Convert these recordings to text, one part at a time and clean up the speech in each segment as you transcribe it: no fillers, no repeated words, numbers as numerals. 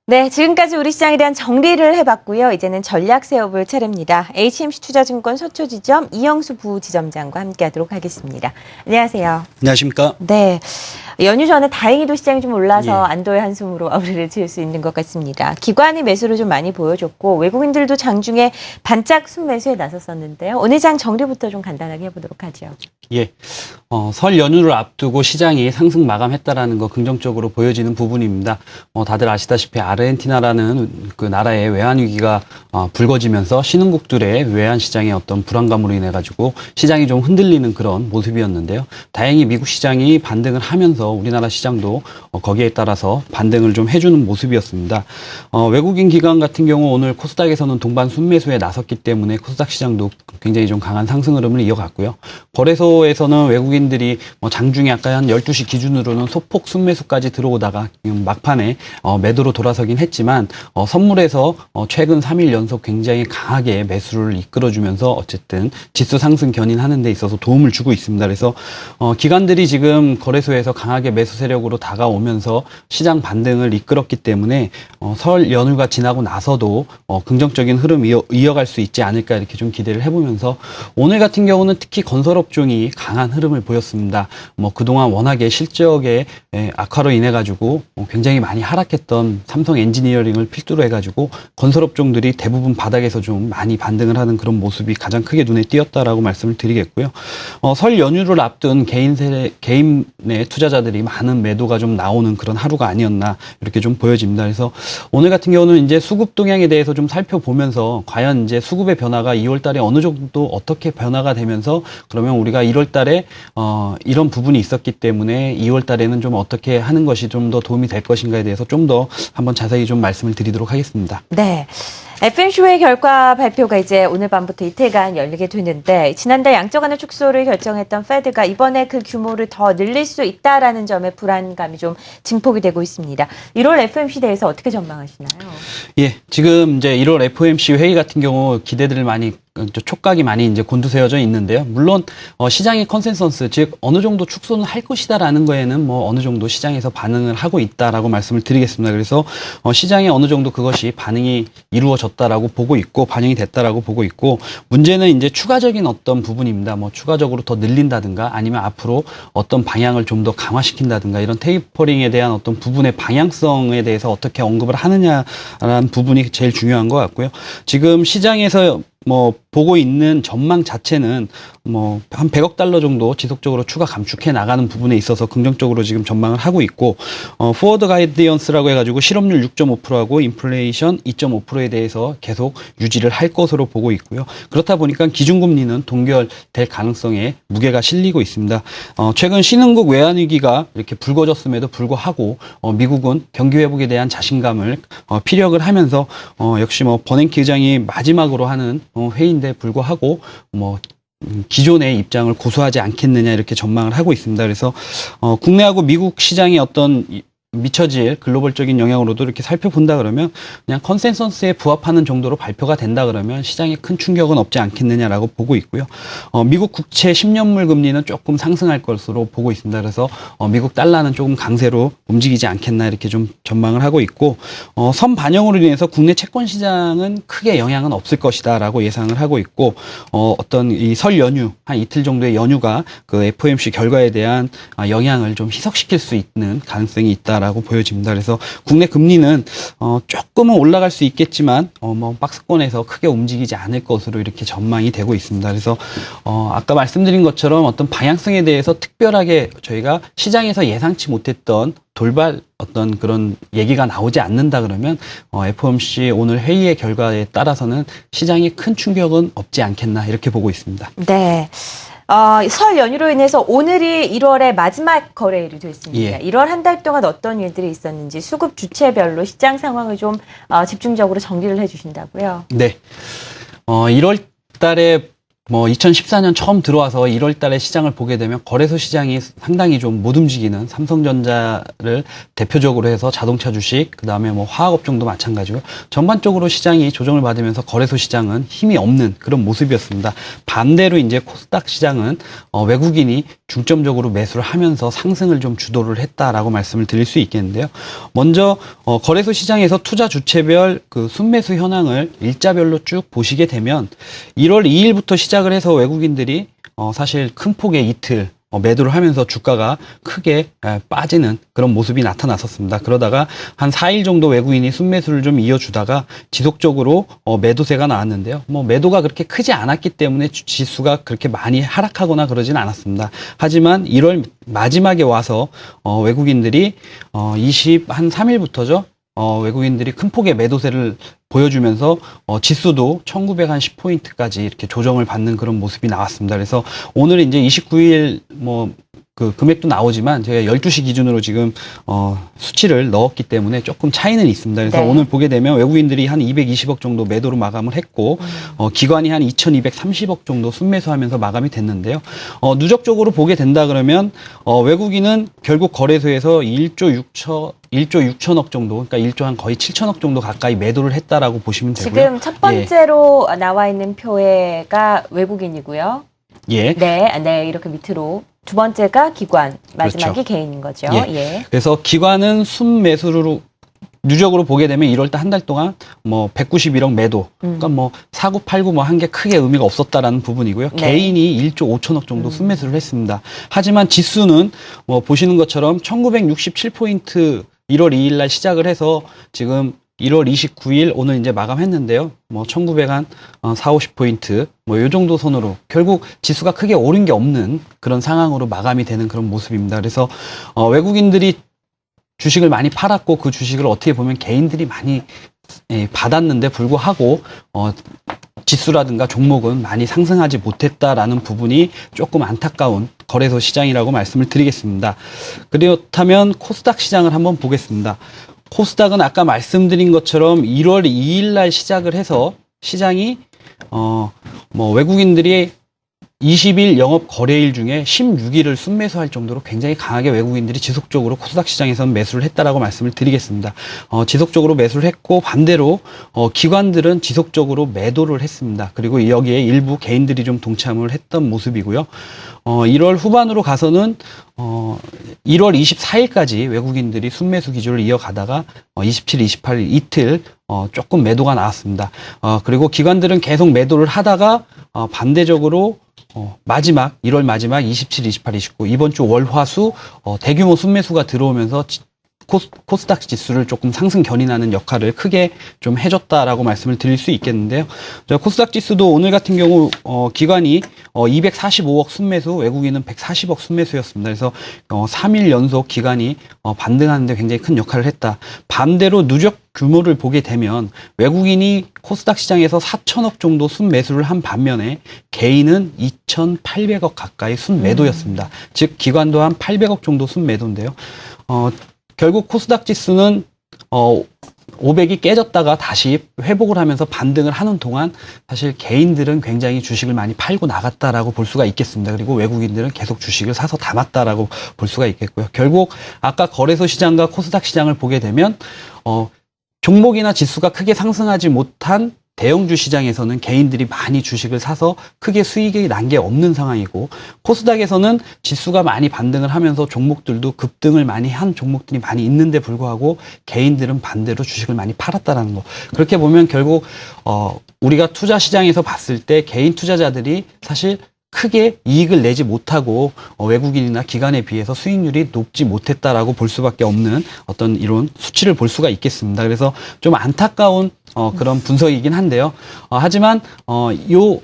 네, 지금까지 우리 시장에 대한 정리를 해봤고요. 이제는 전략 세워볼 차례입니다. HMC투자증권 서초지점 이영수 부지점장과 함께하도록 하겠습니다. 안녕하세요. 안녕하십니까? 네, 연휴 전에 다행히도 시장이 좀 올라서 예. 안도의 한숨으로 마무리를 지을 수 있는 것 같습니다. 기관이 매수를 좀 많이 보여줬고 외국인들도 장중에 반짝 순매수에 나섰었는데요. 오늘 장 정리부터 좀 간단하게 해보도록 하죠. 예. 설 연휴를 앞두고 시장이 상승 마감했다라는 거 긍정적으로 보여지는 부분입니다. 다들 아시다시피 아르헨티나라는 그 나라의 외환 위기가 불거지면서 신흥국들의 외환 시장의 어떤 불안감으로 인해 가지고 시장이 좀 흔들리는 그런 모습이었는데요. 다행히 미국 시장이 반등을 하면서 우리나라 시장도 거기에 따라서 반등을 좀 해주는 모습이었습니다. 외국인 기관 같은 경우 오늘 코스닥에서는 동반 순매수에 나섰기 때문에 코스닥 시장도 굉장히 좀 강한 상승 흐름을 이어갔고요. 거래소에서는 외국인들이 장중에 아까 한 12시 기준으로는 소폭 순매수까지 들어오다가 막판에 매도로 돌아서긴 했지만 선물에서 최근 3일 연속 굉장히 강하게 매수를 이끌어주면서 어쨌든 지수 상승 견인하는 데 있어서 도움을 주고 있습니다. 그래서 기관들이 지금 거래소에서 강하게 매수 세력으로 다가오면서 시장 반등을 이끌었기 때문에 설 연휴가 지나고 나서도 긍정적인 흐름 이어갈 수 있지 않을까 이렇게 좀 기대를 해보면서 오늘 같은 경우는 특히 건설업종이 강한 흐름을 보였습니다. 그동안 워낙에 실적의 악화로 인해 가지고 굉장히 많이 하락했던 삼성 엔지니어링을 필두로 해가지고 건설업종들이 대부분 바닥에서 좀 많이 반등을 하는 그런 모습이 가장 크게 눈에 띄었다라고 말씀을 드리겠고요. 설 연휴를 앞둔 개인의 투자자들이 많은 매도가 좀 나오는 그런 하루가 아니었나 이렇게 좀 보여집니다. 그래서 오늘 같은 경우는 이제 수급 동향에 대해서 좀 살펴보면서 과연 이제 수급의 변화가 2월 달에 어느 정도 어떻게 변화가 되면서 그러면 우리가 1월 달에 이런 부분이 있었기 때문에 2월 달에는 좀 어떻게 하는 것이 좀 더 도움이 될 것인가에 대해서 좀 더 한번 자세히 좀 말씀을 드리도록 하겠습니다. 네. FOMC의 결과 발표가 이제 오늘 밤부터 이틀간 열리게 되는데 지난달 양적 완화 축소를 결정했던 페드가 이번에 그 규모를 더 늘릴 수 있다라는 점에 불안감이 좀 증폭이 되고 있습니다. 1월 FOMC 대해서 어떻게 전망하시나요? 예, 지금 이제 1월 FOMC 회의 같은 경우 기대들을 많이 촉각이 많이 이제 곤두세워져 있는데요. 물론 시장의 컨센서스 즉 어느 정도 축소는 할 것이다라는 거에는 어느 정도 시장에서 반응을 하고 있다라고 말씀을 드리겠습니다. 그래서 시장에 어느 정도 그것이 반응이 이루어졌다라고 보고 있고 반영이 됐다라고 보고 있고 문제는 이제 추가적인 어떤 부분입니다. 추가적으로 더 늘린다든가 아니면 앞으로 어떤 방향을 좀 더 강화시킨다든가 이런 테이퍼링에 대한 어떤 부분의 방향성에 대해서 어떻게 언급을 하느냐라는 부분이 제일 중요한 것 같고요. 지금 시장에서 보고 있는 전망 자체는 한 100억 달러 정도 지속적으로 추가 감축해 나가는 부분에 있어서 긍정적으로 지금 전망을 하고 있고, 포워드 가이디언스라고 해가지고 실업률 6.5%하고 인플레이션 2.5%에 대해서 계속 유지를 할 것으로 보고 있고요. 그렇다 보니까 기준금리는 동결될 가능성에 무게가 실리고 있습니다. 최근 신흥국 외환위기가 이렇게 불거졌음에도 불구하고, 미국은 경기 회복에 대한 자신감을 피력을 하면서, 역시 버냉키 의장이 마지막으로 하는 회의인데 불구하고 기존의 입장을 고수하지 않겠느냐 이렇게 전망을 하고 있습니다. 그래서 국내하고 미국 시장의 어떤 미쳐질 글로벌적인 영향으로도 이렇게 살펴본다 그러면 그냥 컨센서스에 부합하는 정도로 발표가 된다 그러면 시장에 큰 충격은 없지 않겠느냐라고 보고 있고요. 미국 국채 10년물 금리는 조금 상승할 것으로 보고 있습니다. 그래서 미국 달러는 조금 강세로 움직이지 않겠나 이렇게 좀 전망을 하고 있고 선 반영으로 인해서 국내 채권 시장은 크게 영향은 없을 것이다라고 예상을 하고 있고 어떤 이 설 연휴 한 이틀 정도의 연휴가 그 FOMC 결과에 대한 영향을 좀 희석시킬 수 있는 가능성이 있다. 라고 보여집니다. 그래서 국내 금리는 조금은 올라갈 수 있겠지만 박스권에서 크게 움직이지 않을 것으로 이렇게 전망이 되고 있습니다. 그래서 아까 말씀드린 것처럼 어떤 방향성에 대해서 특별하게 저희가 시장에서 예상치 못했던 돌발 어떤 그런 얘기가 나오지 않는다 그러면 FOMC 오늘 회의의 결과에 따라서는 시장에 큰 충격은 없지 않겠나 이렇게 보고 있습니다. 네. 설 연휴로 인해서 오늘이 1월의 마지막 거래일이 됐습니다. 예. 1월 한 달 동안 어떤 일들이 있었는지 수급 주체별로 시장 상황을 좀 집중적으로 정리를 해주신다고요? 네. 1월 달에 뭐 2014년 처음 들어와서 1월 달에 시장을 보게 되면 거래소 시장이 상당히 좀 못 움직이는, 삼성전자를 대표적으로 해서 자동차 주식, 그다음에 뭐 화학업종도 마찬가지고요. 전반적으로 시장이 조정을 받으면서 거래소 시장은 힘이 없는 그런 모습이었습니다. 반대로 이제 코스닥 시장은 외국인이 중점적으로 매수를 하면서 상승을 좀 주도를 했다라고 말씀을 드릴 수 있겠는데요. 먼저 거래소 시장에서 투자 주체별 그 순매수 현황을 일자별로 쭉 보시게 되면 1월 2일부터 시작을 해서 외국인들이 사실 큰 폭의 이틀 매도를 하면서 주가가 크게 빠지는 그런 모습이 나타났었습니다. 그러다가 한 4일 정도 외국인이 순매수를 좀 이어주다가 지속적으로 매도세가 나왔는데요. 뭐 매도가 그렇게 크지 않았기 때문에 지수가 그렇게 많이 하락하거나 그러진 않았습니다. 하지만 1월 마지막에 와서 외국인들이 한 3일부터죠. 외국인들이 큰 폭의 매도세를 보여주면서 지수도 1910포인트까지 이렇게 조정을 받는 그런 모습이 나왔습니다. 그래서 오늘 이제 29일 그 금액도 나오지만 제가 12시 기준으로 지금 수치를 넣었기 때문에 조금 차이는 있습니다. 그래서 네. 오늘 보게 되면 외국인들이 한 220억 정도 매도로 마감을 했고 기관이 한 2230억 정도 순매수하면서 마감이 됐는데요. 누적적으로 보게 된다 그러면 외국인은 결국 거래소에서 1조 6천억 정도, 그러니까 1조 한 거의 7천억 정도 가까이 매도를 했다라고 보시면 되고요. 지금 첫 번째로 나와 있는 표가 외국인이고요. 예. 네, 이렇게 밑으로. 두 번째가 기관, 마지막이 그렇죠. 개인인 거죠. 예. 예. 그래서 기관은 순매수로 누적으로 보게 되면 1월 달 한 달 동안 뭐 191억 매도, 그러니까 뭐 사고 팔고 뭐 한 게 크게 의미가 없었다라는 부분이고요. 네. 개인이 1조 5천억 정도 순매수를 했습니다. 하지만 지수는 뭐 보시는 것처럼 1967포인트 1월 2일 날 시작을 해서 지금 1월 29일 오늘 이제 마감했는데요. 뭐 1900한 50포인트 뭐 요 정도 선으로 결국 지수가 크게 오른 게 없는 그런 상황으로 마감이 되는 그런 모습입니다. 그래서 외국인들이 주식을 많이 팔았고 그 주식을 어떻게 보면 개인들이 많이 받았는데 불구하고 지수라든가 종목은 많이 상승하지 못했다라는 부분이 조금 안타까운 거래소 시장이라고 말씀을 드리겠습니다. 그렇다면 코스닥 시장을 한번 보겠습니다. 코스닥은 아까 말씀드린 것처럼 1월 2일 날 시작을 해서 시장이 외국인들이 20일 영업 거래일 중에 16일을 순매수할 정도로 굉장히 강하게 외국인들이 지속적으로 코스닥 시장에서는 매수를 했다라고 말씀을 드리겠습니다. 지속적으로 매수를 했고 반대로 기관들은 지속적으로 매도를 했습니다. 그리고 여기에 일부 개인들이 좀 동참을 했던 모습이고요. 1월 후반으로 가서는 1월 24일까지 외국인들이 순매수 기조를 이어가다가 27, 28일 이틀 조금 매도가 나왔습니다. 그리고 기관들은 계속 매도를 하다가 반대적으로 마지막 1월 마지막 27, 28, 29 이번 주 월화수 대규모 순매수가 들어오면서 코스닥 지수를 조금 상승 견인하는 역할을 크게 좀 해줬다라고 말씀을 드릴 수 있겠는데요. 코스닥 지수도 오늘 같은 경우 기관이 245억 순매수, 외국인은 140억 순매수였습니다. 그래서 3일 연속 기관이 반등하는데 굉장히 큰 역할을 했다. 반대로 누적 규모를 보게 되면 외국인이 코스닥 시장에서 4천억 정도 순매수를 한 반면에 개인은 2,800억 가까이 순매도였습니다. 즉 기관도 한 800억 정도 순매도인데요. 결국 코스닥 지수는 500이 깨졌다가 다시 회복을 하면서 반등을 하는 동안 사실 개인들은 굉장히 주식을 많이 팔고 나갔다라고 볼 수가 있겠습니다. 그리고 외국인들은 계속 주식을 사서 담았다라고 볼 수가 있겠고요. 결국 아까 거래소 시장과 코스닥 시장을 보게 되면 종목이나 지수가 크게 상승하지 못한 대형주 시장에서는 개인들이 많이 주식을 사서 크게 수익이 난 게 없는 상황이고 코스닥에서는 지수가 많이 반등을 하면서 종목들도 급등을 많이 한 종목들이 많이 있는데 불구하고 개인들은 반대로 주식을 많이 팔았다라는 거. 그렇게 보면 결국 우리가 투자 시장에서 봤을 때 개인 투자자들이 사실 크게 이익을 내지 못하고 외국인이나 기관에 비해서 수익률이 높지 못했다라고 볼 수밖에 없는 어떤 이런 수치를 볼 수가 있겠습니다. 그래서 좀 안타까운 그런 분석이긴 한데요. 하지만 요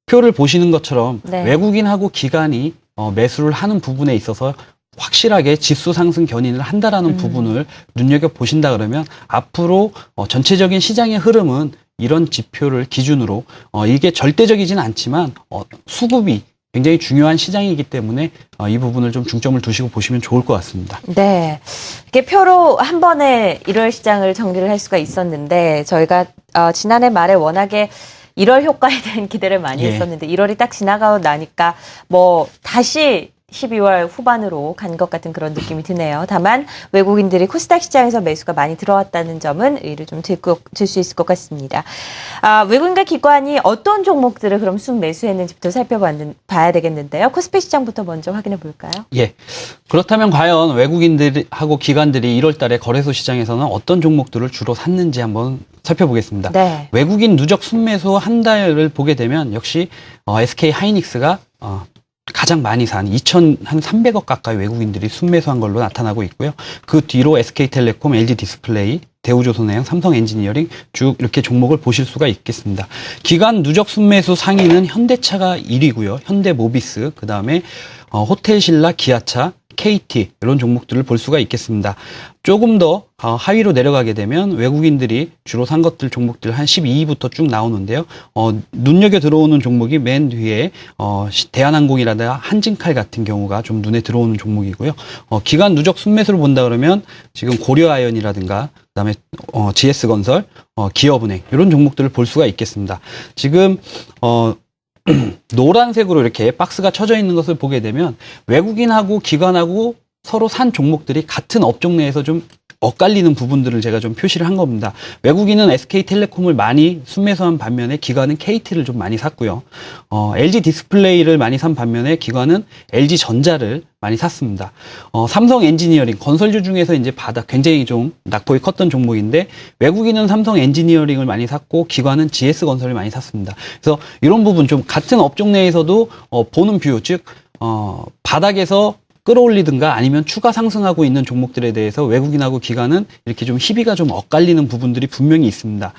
표를 보시는 것처럼 네. 외국인하고 기관이 매수를 하는 부분에 있어서 확실하게 지수 상승 견인을 한다라는 부분을 눈여겨보신다 그러면 앞으로 전체적인 시장의 흐름은 이런 지표를 기준으로 이게 절대적이진 않지만 수급이 굉장히 중요한 시장이기 때문에 이 부분을 좀 중점을 두시고 보시면 좋을 것 같습니다. 네. 이렇게 표로 한 번에 1월 시장을 정리를 할 수가 있었는데 저희가 지난해 말에 워낙에 1월 효과에 대한 기대를 많이 예. 했었는데 1월이 딱 지나가고 나니까 뭐 다시 12월 후반으로 간 것 같은 그런 느낌이 드네요. 다만 외국인들이 코스닥 시장에서 매수가 많이 들어왔다는 점은 의의를 좀 들 수 있을 것 같습니다. 외국인과 기관이 어떤 종목들을 그럼 순매수했는지부터 살펴봐야 되겠는데요. 코스피 시장부터 먼저 확인해 볼까요? 예. 그렇다면 과연 외국인들하고 기관들이 1월 달에 거래소 시장에서는 어떤 종목들을 주로 샀는지 한번 살펴보겠습니다. 네. 외국인 누적 순매수 한 달을 보게 되면 역시 SK 하이닉스가 가장 많이 산 2,300억 가까이 외국인들이 순매수한 걸로 나타나고 있고요. 그 뒤로 SK텔레콤, LG디스플레이, 대우조선해양, 삼성엔지니어링 쭉 이렇게 종목을 보실 수가 있겠습니다. 기간 누적 순매수 상위는 현대차가 1위고요. 현대모비스, 그다음에 호텔신라, 기아차, KT 이런 종목들을 볼 수가 있겠습니다. 조금 더 하위로 내려가게 되면 외국인들이 주로 산 것들 종목들 한 12위부터 쭉 나오는데요. 눈여겨 들어오는 종목이 맨 뒤에 대한항공이라든가 한진칼 같은 경우가 좀 눈에 들어오는 종목이고요. 기간 누적 순매수를 본다 그러면 지금 고려아연이라든가 그다음에 GS건설, 기업은행 이런 종목들을 볼 수가 있겠습니다. 지금 노란색으로 이렇게 박스가 쳐져 있는 것을 보게 되면 외국인하고 기관하고 서로 산 종목들이 같은 업종 내에서 좀 엇갈리는 부분들을 제가 좀 표시를 한 겁니다. 외국인은 SK텔레콤을 많이 순매수한 반면에 기관은 KT를 좀 많이 샀고요. LG디스플레이를 많이 산 반면에 기관은 LG전자를 많이 샀습니다. 삼성엔지니어링, 건설주 중에서 이제 굉장히 좀 낙폭이 컸던 종목인데 외국인은 삼성엔지니어링을 많이 샀고 기관은 GS건설을 많이 샀습니다. 그래서 이런 부분 좀 같은 업종 내에서도 보는 뷰, 즉 바닥에서 끌어올리든가 아니면 추가 상승하고 있는 종목들에 대해서 외국인하고 기관은 이렇게 좀 희비가 좀 엇갈리는 부분들이 분명히 있습니다.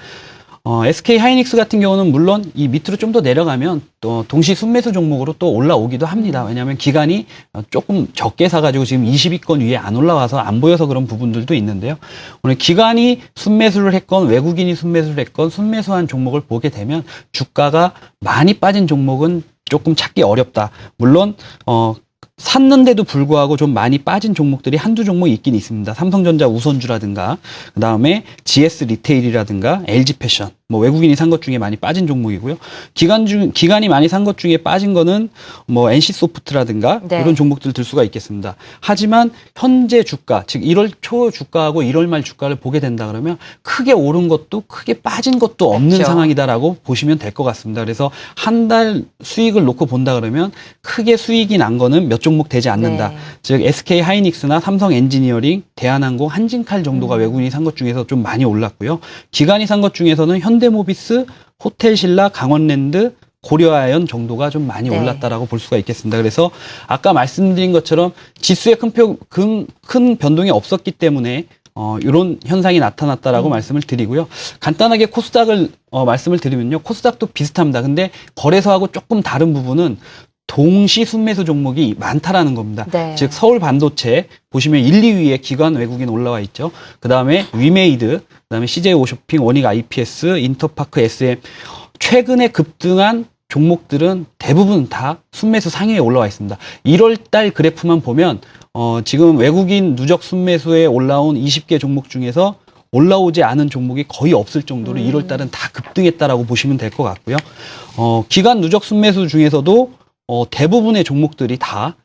SK 하이닉스 같은 경우는 물론 이 밑으로 좀 더 내려가면 또 동시 순매수 종목으로 또 올라오기도 합니다. 왜냐하면 기관이 조금 적게 사가지고 지금 20위권 위에 안 올라와서 안 보여서 그런 부분들도 있는데요. 오늘 기관이 순매수를 했건 외국인이 순매수를 했건 순매수한 종목을 보게 되면 주가가 많이 빠진 종목은 조금 찾기 어렵다. 물론 샀는데도 불구하고 좀 많이 빠진 종목들이 한두 종목 있긴 있습니다. 삼성전자 우선주라든가, 그 다음에 GS 리테일이라든가, LG 패션, 뭐 외국인이 산 것 중에 많이 빠진 종목이고요. 기관이 많이 산 것 중에 빠진 거는 뭐 NC 소프트라든가 네. 이런 종목들 들 수가 있겠습니다. 하지만 현재 주가, 즉 1월 초 주가하고 1월 말 주가를 보게 된다 그러면 크게 오른 것도 크게 빠진 것도 없는 그렇죠. 상황이다라고 보시면 될 것 같습니다. 그래서 한 달 수익을 놓고 본다 그러면 크게 수익이 난 거는 몇 종목 되지 않는다. 네. 즉 SK 하이닉스나 삼성 엔지니어링, 대한항공, 한진칼 정도가 외국인이 산 것 중에서 좀 많이 올랐고요. 기관이 산 것 중에서는 현대모비스, 호텔신라, 강원랜드, 고려아연 정도가 좀 많이 네. 올랐다라고 볼 수가 있겠습니다. 그래서 아까 말씀드린 것처럼 지수에 큰 변동이 없었기 때문에 이런 현상이 나타났다라고 말씀을 드리고요. 간단하게 코스닥을 말씀을 드리면요. 코스닥도 비슷합니다. 근데 거래소하고 조금 다른 부분은 동시 순매수 종목이 많다라는 겁니다. 네. 즉 서울 반도체 보시면 1, 2위에 기관 외국인 올라와 있죠. 그다음에 위메이드, 그다음에 CJ 오쇼핑, 원익 IPS, 인터파크 SM 최근에 급등한 종목들은 대부분 다 순매수 상위에 올라와 있습니다. 1월 달 그래프만 보면 지금 외국인 누적 순매수에 올라온 20개 종목 중에서 올라오지 않은 종목이 거의 없을 정도로 1월 달은 다 급등했다라고 보시면 될 것 같고요. 기관 누적 순매수 중에서도 대부분의 종목들이 다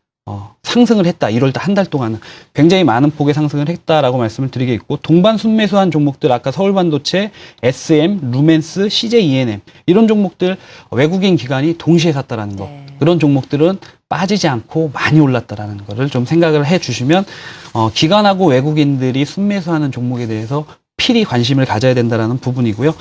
상승을 했다. 1월 달 한 달 동안은 굉장히 많은 폭의 상승을 했다라고 말씀을 드리겠고 동반 순매수한 종목들 아까 서울반도체, SM, 루멘스, CJ ENM 이런 종목들 외국인 기관이 동시에 샀다라는 거. 네. 그런 종목들은 빠지지 않고 많이 올랐다라는 거를 좀 생각을 해 주시면 기관하고 외국인들이 순매수하는 종목에 대해서 필히 관심을 가져야 된다라는 부분이고요.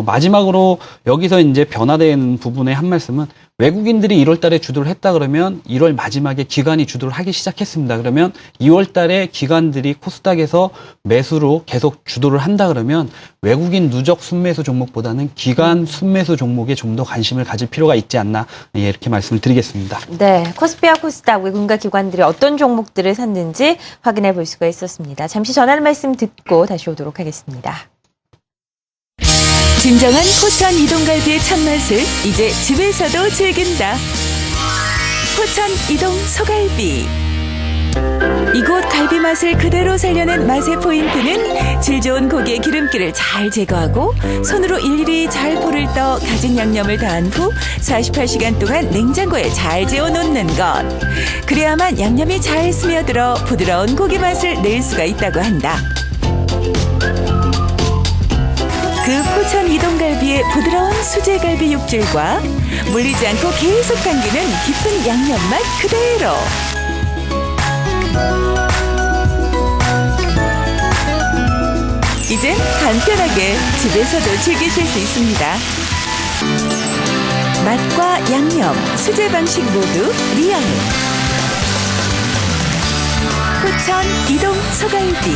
마지막으로 여기서 이제 변화되는 부분의 한 말씀은 외국인들이 1월 달에 주도를 했다 그러면 1월 마지막에 기관이 주도를 하기 시작했습니다. 그러면 2월 달에 기관들이 코스닥에서 매수로 계속 주도를 한다 그러면 외국인 누적 순매수 종목보다는 기관 순매수 종목에 좀 더 관심을 가질 필요가 있지 않나 이렇게 말씀을 드리겠습니다. 네, 코스피와 코스닥 외국인과 기관들이 어떤 종목들을 샀는지 확인해 볼 수가 있었습니다. 잠시 전하는 말씀 듣고 다시 오도록 하겠습니다. 진정한 포천 이동갈비의 참맛을 이제 집에서도 즐긴다. 포천 이동 소갈비. 이곳 갈비 맛을 그대로 살려낸 맛의 포인트는 질 좋은 고기의 기름기를 잘 제거하고 손으로 일일이 잘 포를 떠 가진 양념을 다한 후 48시간 동안 냉장고에 잘 재워놓는 것. 그래야만 양념이 잘 스며들어 부드러운 고기 맛을 낼 수가 있다고 한다. 그 포천 이동갈비의 부드러운 수제갈비 육질과 물리지 않고 계속 당기는 깊은 양념 맛 그대로. 이젠 간편하게 집에서도 즐기실 수 있습니다. 맛과 양념, 수제 방식 모두 리얼. 포천 이동 소갈비.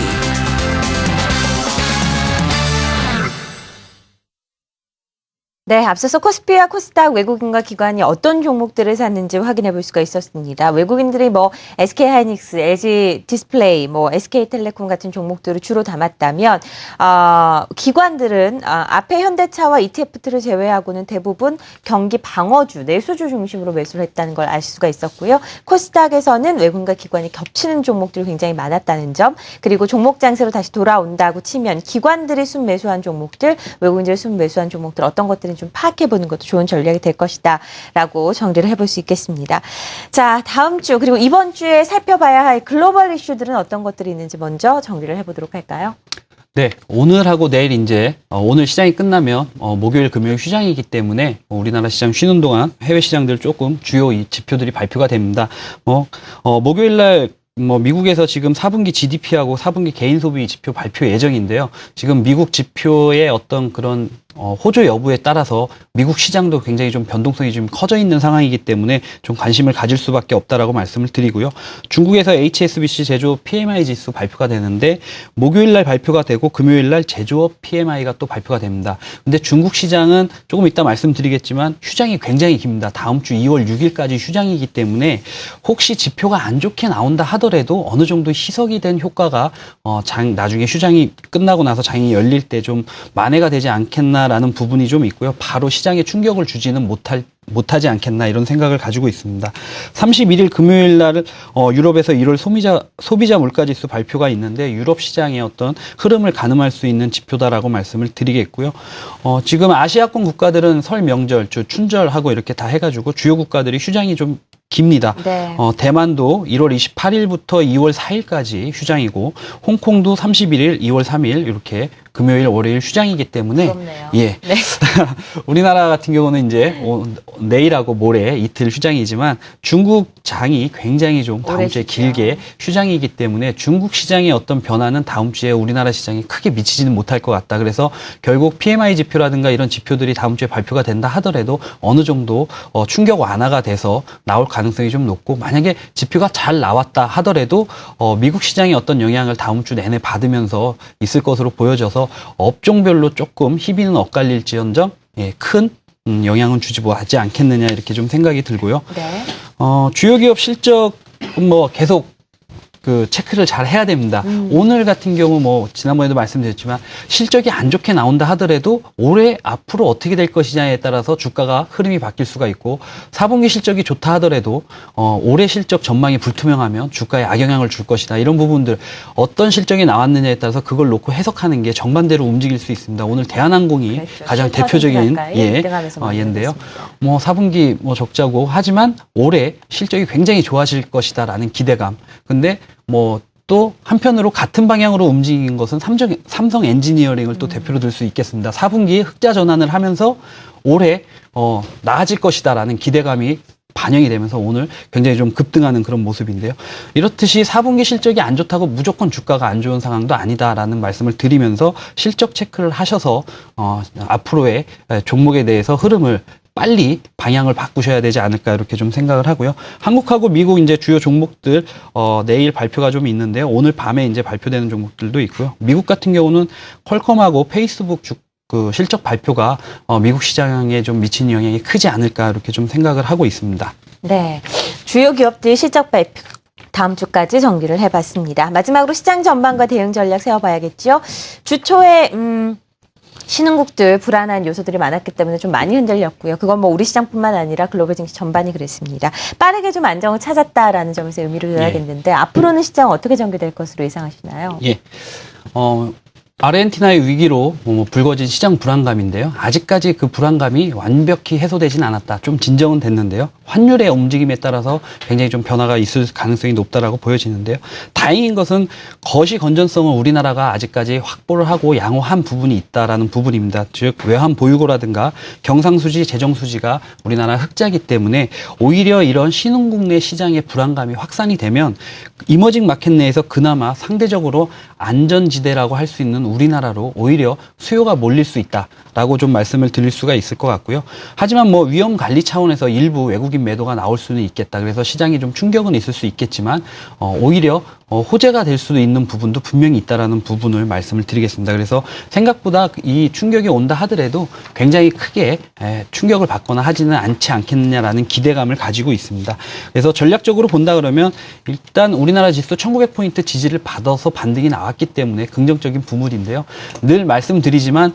네, 앞서서 코스피와 코스닥 외국인과 기관이 어떤 종목들을 샀는지 확인해 볼 수가 있었습니다. 외국인들이 뭐 SK하이닉스, LG 디스플레이, 뭐 SK텔레콤 같은 종목들을 주로 담았다면 기관들은 앞에 현대차와 ETF를 제외하고는 대부분 경기 방어주, 내수주 중심으로 매수를 했다는 걸 아실 수가 있었고요. 코스닥에서는 외국인과 기관이 겹치는 종목들이 굉장히 많았다는 점, 그리고 종목 장세로 다시 돌아온다고 치면 기관들이 순매수한 종목들, 외국인들이 순매수한 종목들 어떤 것들은 좀 파악해보는 것도 좋은 전략이 될 것이다 라고 정리를 해볼 수 있겠습니다. 자, 다음 주 그리고 이번 주에 살펴봐야 할 글로벌 이슈들은 어떤 것들이 있는지 먼저 정리를 해보도록 할까요? 네, 오늘하고 내일 이제 오늘 시장이 끝나면 목요일, 금요일 휴장이기 때문에 우리나라 시장 쉬는 동안 해외 시장들 조금 주요 이 지표들이 발표가 됩니다. 목요일 날 미국에서 지금 4분기 GDP하고 4분기 개인 소비 지표 발표 예정인데요. 지금 미국 지표의 어떤 그런 호조 여부에 따라서 미국 시장도 굉장히 좀 변동성이 좀 커져 있는 상황이기 때문에 좀 관심을 가질 수밖에 없다라고 말씀을 드리고요. 중국에서 HSBC 제조업 PMI 지수 발표가 되는데 목요일 날 발표가 되고 금요일 날 제조업 PMI가 또 발표가 됩니다. 근데 중국 시장은 조금 이따 말씀드리겠지만 휴장이 굉장히 깁니다. 다음 주 2월 6일까지 휴장이기 때문에 혹시 지표가 안 좋게 나온다 하더라도 어느 정도 희석이 된 효과가 나중에 휴장이 끝나고 나서 장이 열릴 때 좀 만회가 되지 않겠나라는 부분이 좀 있고요. 바로 시장에 충격을 주지는 못하지 않겠나 이런 생각을 가지고 있습니다. 31일 금요일 날 유럽에서 1월 소비자 물가지수 발표가 있는데 유럽 시장의 어떤 흐름을 가늠할 수 있는 지표다라고 말씀을 드리겠고요. 지금 아시아권 국가들은 설 명절, 춘절하고 이렇게 다 해가지고 주요 국가들이 휴장이 좀 깁니다. 네. 대만도 1월 28일부터 2월 4일까지 휴장이고 홍콩도 31일, 2월 3일 이렇게 금요일, 월요일 휴장이기 때문에 부럽네요. 예. 네. 우리나라 같은 경우는 이제 내일하고 모레 이틀 휴장이지만 중국 장이 굉장히 좀 다음 주에 길게 휴장이기 때문에 중국 시장의 어떤 변화는 다음 주에 우리나라 시장에 크게 미치지는 못할 것 같다. 그래서 결국 PMI 지표라든가 이런 지표들이 다음 주에 발표가 된다 하더라도 어느 정도 충격 완화가 돼서 나올 가능성이 좀 높고 만약에 지표가 잘 나왔다 하더라도 미국 시장의 어떤 영향을 다음 주 내내 받으면서 있을 것으로 보여져서 업종별로 조금 희비는 엇갈릴지언정 큰 영향은 주지 하지 않겠느냐 이렇게 좀 생각이 들고요. 네. 주요 기업 실적 계속 그 체크를 잘 해야 됩니다. 오늘 같은 경우 지난번에도 말씀드렸지만 실적이 안 좋게 나온다 하더라도 올해 앞으로 어떻게 될 것이냐에 따라서 주가가 흐름이 바뀔 수가 있고 4분기 실적이 좋다 하더라도 올해 실적 전망이 불투명하면 주가에 악영향을 줄 것이다. 이런 부분들 어떤 실적이 나왔느냐에 따라서 그걸 놓고 해석하는 게 정반대로 움직일 수 있습니다. 오늘 대한항공이 그렇죠. 가장 대표적인 예인데요. 4분기 적자고 하지만 올해 실적이 굉장히 좋아질 것이다라는 기대감. 근데 또 한편으로 같은 방향으로 움직인 것은 삼성 엔지니어링을 또 대표로 들 수 있겠습니다. 4분기에 흑자 전환을 하면서 올해 나아질 것이다라는 기대감이 반영이 되면서 오늘 굉장히 좀 급등하는 그런 모습인데요. 이렇듯이 4분기 실적이 안 좋다고 무조건 주가가 안 좋은 상황도 아니다라는 말씀을 드리면서 실적 체크를 하셔서 앞으로의 종목에 대해서 흐름을 빨리 방향을 바꾸셔야 되지 않을까 이렇게 좀 생각을 하고요. 한국하고 미국 이제 주요 종목들 내일 발표가 좀 있는데요. 오늘 밤에 이제 발표되는 종목들도 있고요. 미국 같은 경우는 퀄컴하고 페이스북 그 실적 발표가 미국 시장에 좀 미치는 영향이 크지 않을까 이렇게 좀 생각을 하고 있습니다. 네, 주요 기업들 실적 발표 다음 주까지 정리를 해봤습니다. 마지막으로 시장 전망과 대응 전략 세워봐야겠죠. 주 초에 신흥국들 불안한 요소들이 많았기 때문에 좀 많이 흔들렸고요. 그건 뭐 우리 시장뿐만 아니라 글로벌 증시 전반이 그랬습니다. 빠르게 좀 안정을 찾았다라는 점에서 의미를 둬야겠는데 앞으로는 시장 어떻게 전개될 것으로 예상하시나요? 예. 아르헨티나의 위기로 불거진 시장 불안감인데요. 아직까지 그 불안감이 완벽히 해소되진 않았다. 좀 진정은 됐는데요. 환율의 움직임에 따라서 굉장히 좀 변화가 있을 가능성이 높다라고 보여지는데요. 다행인 것은 거시 건전성을 우리나라가 아직까지 확보를 하고 양호한 부분이 있다라는 부분입니다. 즉 외환 보유고라든가 경상수지, 재정수지가 우리나라 흑자이기 때문에 오히려 이런 신흥국 내 시장의 불안감이 확산이 되면 이머징 마켓 내에서 그나마 상대적으로 안전지대라고 할 수 있는 우리나라로 오히려 수요가 몰릴 수 있다라고 좀 말씀을 드릴 수가 있을 것 같고요. 하지만 뭐 위험 관리 차원에서 일부 외국인 매도가 나올 수는 있겠다. 그래서 시장이 좀 충격은 있을 수 있겠지만 오히려 호재가 될 수도 있는 부분도 분명히 있다라는 부분을 말씀을 드리겠습니다. 그래서 생각보다 이 충격이 온다 하더라도 굉장히 크게 충격을 받거나 하지는 않지 않겠느냐라는 기대감을 가지고 있습니다. 그래서 전략적으로 본다 그러면 일단 우리나라 지수 1900포인트 지지를 받아서 반등이 나왔기 때문에 긍정적인 부분인데요. 늘 말씀드리지만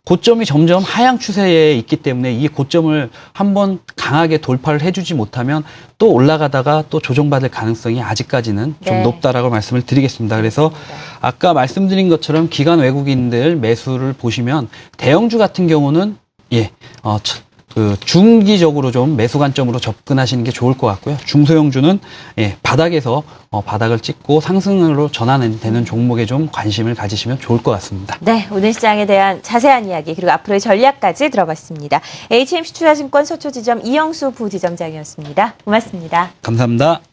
고점이 점점 하향 추세에 있기 때문에 이 고점을 한번 강하게 돌파를 해주지 못하면 또 올라가다가 또 조정받을 가능성이 아직까지는 좀 네. 높다라고 말씀을 드리겠습니다. 그래서 아까 말씀드린 것처럼 기관 외국인들 매수를 보시면 대형주 같은 경우는 중기적으로 좀 매수 관점으로 접근하시는 게 좋을 것 같고요. 중소형주는 바닥에서 바닥을 찍고 상승으로 전환되는 종목에 좀 관심을 가지시면 좋을 것 같습니다. 네, 오늘 시장에 대한 자세한 이야기 그리고 앞으로의 전략까지 들어봤습니다. HMC 투자증권 서초지점 이영수 부지점장이었습니다. 고맙습니다. 감사합니다.